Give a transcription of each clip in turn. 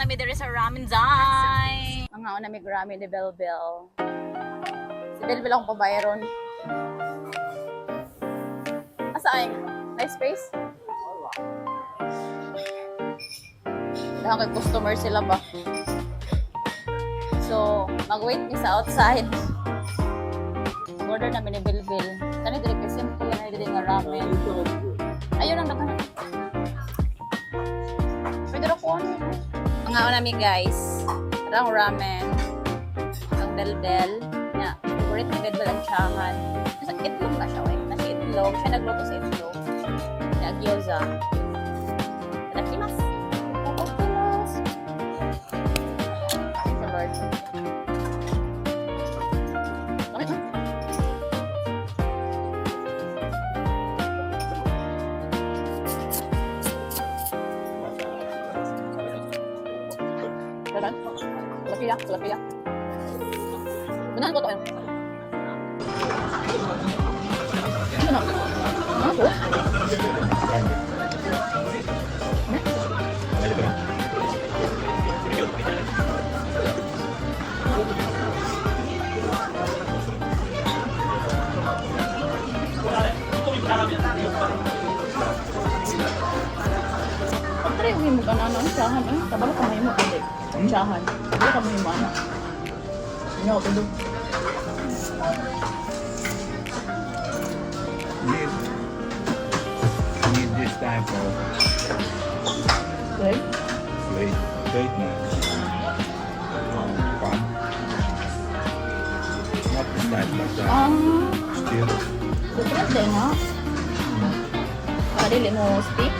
nami diri sa Ramen Zai. Ang haon nami ramen ni Belbel. Si Belbel akong pabayron. Asa ay? Nice space? Dahil kay customer sila ba? So, mag-wait mi sa outside. Order namin ni Belbel. Kani diri kay simple na diri nga ramen. Ayun ang daghan. Pwede ra ko ano. Ang haon nami guys. Ang ramen. Ang Belbel. Na, favorite ni Belbel ang tiyahan. Nasa itlog na siya, eh. Nasa itlog. Siya nagluto sa itlog. Na gyoza. Tadakimasu. Tadakimasu. Thank you, Lord. Bakit na? Dadan? Lapila? Lapila? Benar ko to yun. Ano na? Ano to? Pag-try mo ka na ang tsahan. Kabalo ka mo kasi. Tsahan. Kabalo ka mo yung ano. Ano ako tulog? Need this type of Okay. sweetness. Fun. Not this type like that. Still. Sukrat din ha? Kadili mo stick?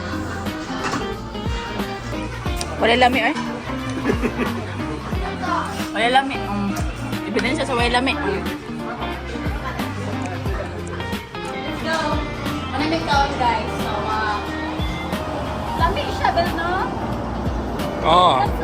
Wala lami eh. Wala lami. Ebidensya sa wala lami. Manamig taon guys. So, lami siya, Bel, no? Oh. That's